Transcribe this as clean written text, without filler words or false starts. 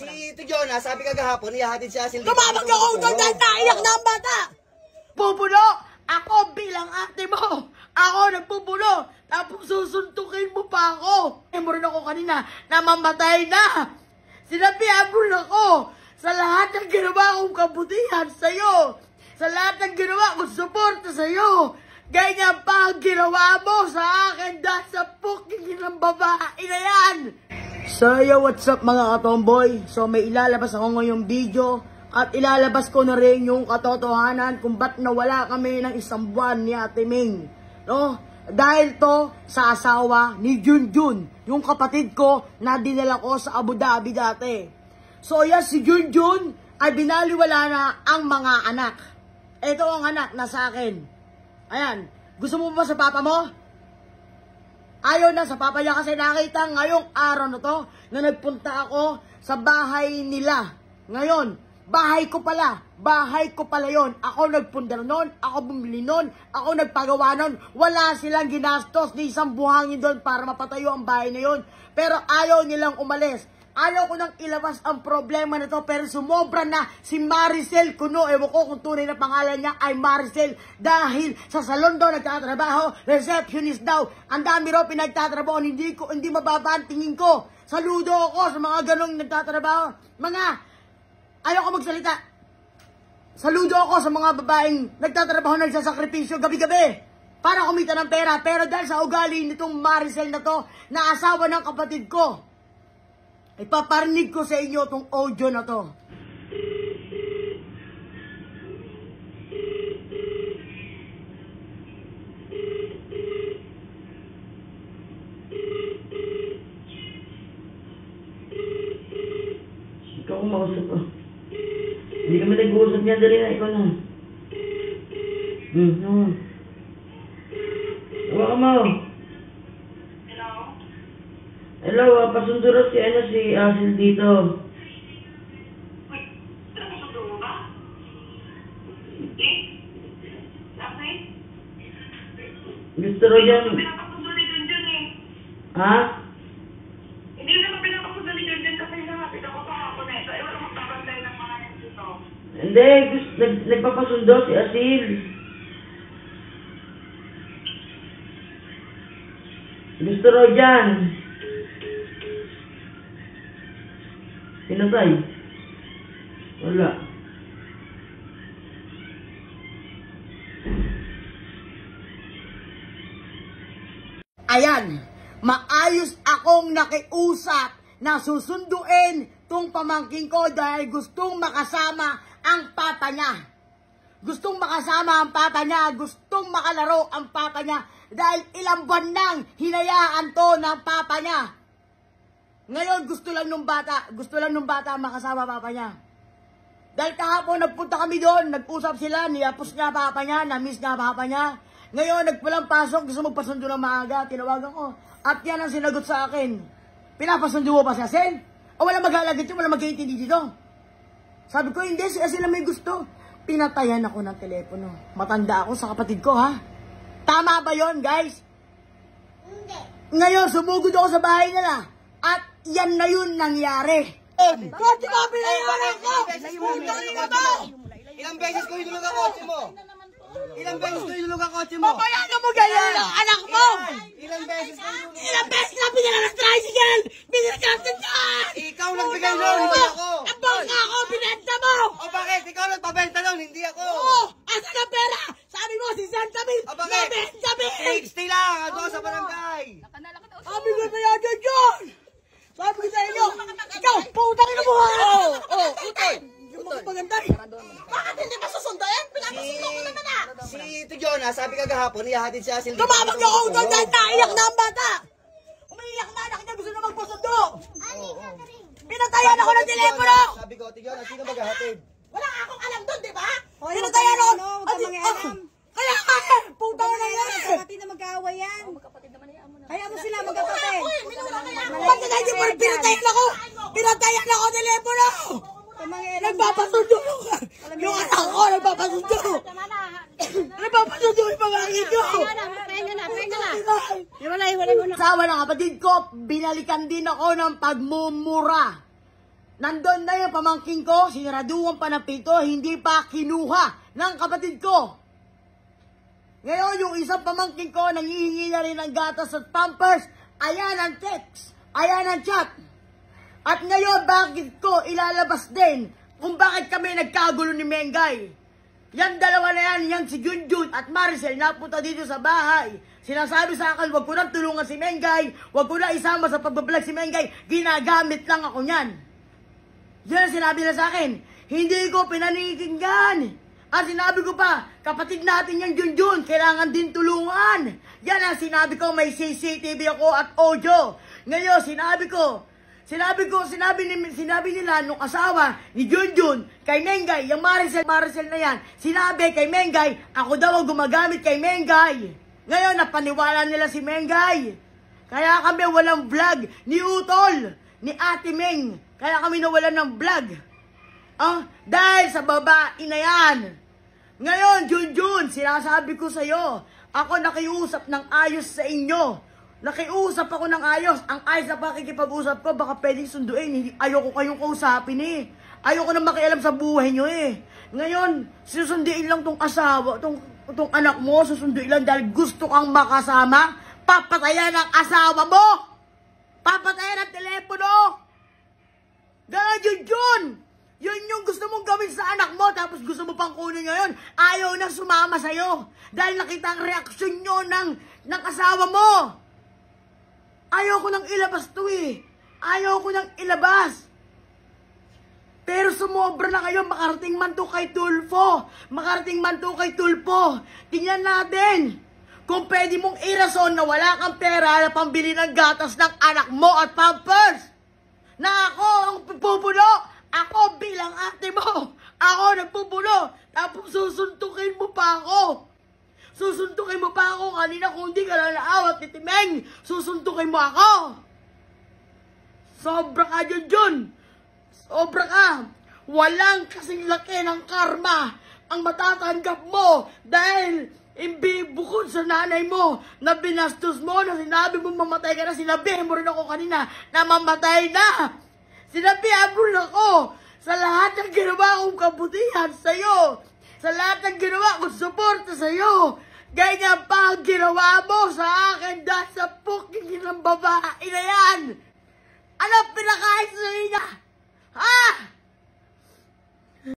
Si Tigyona, sabi kagahapon, ihahatid si Asil. Tumawag ako doon dahil naiyak na ang bata! Pupulo! Ako bilang ate mo! Ako nagpupulo! Tapos susuntukin mo pa ako! Eh mo rin ako kanina na mamatay na! Sinabihan mo ako sa lahat ng ginawa kong kabutihan sa'yo! Sa lahat ng ginawa kong suporta sa'yo! Ganyan pa ang ginawa mo sa akin dahil sa puking ng babae na yan! So yo, what's up mga katomboy? So may ilalabas ako ngayong video at ilalabas ko na rin yung katotohanan kung ba't nawala kami ng isang buwan ni Ate Ming. No? Dahil to sa asawa ni Junjun, yung kapatid ko na dinala ko sa Abu Dhabi dati. So yan, si Junjun ay binaliwala na ang mga anak. Ito ang anak na sa akin. Ayan, gusto mo ba sa papa mo? Ayaw na sa papa niya kasi nakita ngayong araw na to na nagpunta ako sa bahay nila. Ngayon, bahay ko pala yon. Ako nagpundar nun, ako bumili nun, ako nagpagawa nun. Wala silang ginastos ni isang buhangin doon para mapatayo ang bahay na yon. Pero ayaw nilang umalis. Ayaw ko nang ilabas ang problema na to, pero sumobra na si Maricel Cuno. Ewan ko kung tunay na pangalan niya ay Maricel. Dahil sa salon daw nagtatrabaho, receptionist daw. Ang dami raw pinagtatrabaho, hindi mababa ang tingin ko. Saludo ako sa mga ganong nagtatrabaho. Ayaw ko magsalita. Saludo ako sa mga babaeng nagtatrabaho, nagsasakripisyo gabi-gabi para kumita ng pera. Pero dahil sa ugali nitong Maricel na to, na asawa ng kapatid ko, ipaparinig ko sa inyo itong audio na to. Ikaw kung mausap ko. Hindi kami nag-uusap niya. Dali na, ikaw na. Huwag ka mo. Hello, pasunduro si Asil dito. Wait, pasunduro mo ba? Bakit? Gusto rin yan. Hindi naman pinapasundo ni Junjun eh. Ha? Hindi naman pinapasundo ni Junjun kasi nakapit ako kahapon eh. So, ewan naman papantay ng mga yan dito. Hindi, nagpapasundo si Asil. Gusto rin yan. Pinatay. Wala. Ayan, maayos akong nakiusap na susunduin tong pamangking ko dahil gustong makasama ang papa niya. Gustong makasama ang papa niya, gustong makalaro ang papa niya dahil ilang buwan nang hinayaan to ng papa niya. Ngayon, gusto lang nung bata makasama papa niya. Dahil kahapon, nagpunta kami doon, nag-usap sila, niyapos niya papa niya, na-miss niya papa niya. Ngayon, nagpulang pasok, gusto magpasundo ng maaga, tinawagan ko. At yan ang sinagot sa akin. Pinapasundo mo pa si Asil? O wala mag-alagit yun, wala mag-iintindi dito? Sabi ko, hindi, si Asil na may gusto. Pinatayan ako ng telepono. Matanda ako sa kapatid ko, ha? Tama ba yon, guys? Hindi. Ngayon, sumugod ako sa bahay nila. At yan na yun nangyari. Kotse mo, pinayaran ko! Ilang beses ko hinulog ang kotse mo? Ilang beses ko hinulog ang kotse mo? Papayagan mo ganyan ang anak mo! Ilang beses ko hinulog? Ilang beses na pinala ng tricycle! Pinagkakit ka! Ikaw nagbigay nun, hindi ako! Ang bangka ako, binenta mo! O bakit? Ikaw nagpabenta nun, hindi ako! Oo! Asan ang pera? Sabi mo, si Santamin! O bakit? Benjamin! 60 lang, ako sa barangay! Sabi ko payagan yun! Sabi ko sa inyo! Ikaw, putangin na mo ha! Oo, utay! Yung mga pagantay! Bakit hindi mo susundayin? Pinapasundo ko naman ah! Si Tigyona, sabi kagahapon, ihahatid si Asil. Tumawag ako doon dahil naiyak na ang bata! Umiiyak na anak niya, gusto na magpasundo! Pinatayan ako ng telepono! Sabi ko, Tigyona, sino maghahatid? Wala akong alam doon, di ba? Pinatayan ako! Kaya ka! Putang na yan! Magkapatid na mag-aaway yan. Kaya mo sila magkapatid. Bakit na hindi mo pinatayan ako? Pinatayan ako ng telepono! Nagpapasundo yung anak ko! Nagpapasundo! Nagpapasundo yung pamangkin ko! Iwalay mo na. Sawa ng kapatid ko, binalikan din ako ng pagmumura. Nandun na yung pamangking ko, sinaraduan pa ng pito, hindi pa kinuha ng kapatid ko. Ngayon, yung isang pamangking ko, nangihingi na rin ng gatas at pampers, ayan ang text, ayan ang chat. At ngayon, bakit ko ilalabas din kung bakit kami nagkagulo ni Mengay? Yan dalawa na yan si Junjun at Maricel, napunta dito sa bahay. Sinasabi sa akin, wag ko nang tulungan si Mengay, wag ko na isama sa pagbablog si Mengay, ginagamit lang ako niyan. Yan sinabi na sa akin, hindi ko pinanikinggan. Ang sinabi ko pa, kapatid natin yung Junjun, kailangan din tulungan. Yan ang sinabi ko, may CCTV ako at audio. Ngayon, sinabi nila nung asawa ni Junjun kay Mengay, yung Maricel na yan, sinabi kay Mengay, ako daw ang gumagamit kay Mengay. Ngayon, napaniwala nila si Mengay. Kaya kami walang vlog ni Utol, ni Ate Meng. Kaya kami nawalan ng vlog. Dahil sa babae na yan. Ngayon, Junjun, sinasabi ko sa'yo, ako nakiusap ng ayos sa inyo. Nakiusap ako ng ayos. Ang ayos na pakikipag-usap ko, baka pwedeng sunduin. Ayoko kayong kausapin eh. Ayoko na makialam sa buhay nyo eh. Ngayon, susunduin lang tong asawa, tong anak mo, susunduin lang dahil gusto kang makasama. Papatayan ang asawa mo. Papatayan ang telepono. Dahil Junjun, yun yung gusto mong gawin sa anak mo, tapos gusto mo pang kunin ngayon. Ayaw na sumama sa'yo. Dahil nakita ang reaksyon nyo ng asawa mo. Ayaw ko nang ilabas to eh. Ayaw ko nang ilabas. Pero sumobra na kayo, makarating man to kay Tulfo. Makarating man to kay Tulfo. Tingnan natin. Kung pwede mong irason na wala kang pera na pambili ng gatas ng anak mo at pampers. Na ako ang pupuno. Ako bilang ate mo. Ako nagpupuno. Tapos susuntukin mo pa ako. Susuntukin mo pa ako kanina kung hindi ka lang naawat ni Timeng. Susuntukin mo ako. Sobra ka, Junjun. Sobra ka. Walang kasing laki ng karma ang matatanggap mo dahil bukod sa nanay mo na binastos mo, na sinabi mo mamatay ka na, sinabihin mo rin ako kanina na mamatay na. Sinabihan mo rin ako sa lahat ng ginawa kong kabutihan sa'yo. Sa lahat ng ginawa kong suporta sa'yo. Ganyan pa ang ginawa mo sa akin dahil sa puking ng babae na yan. Ano pinakain sa niya? Ha?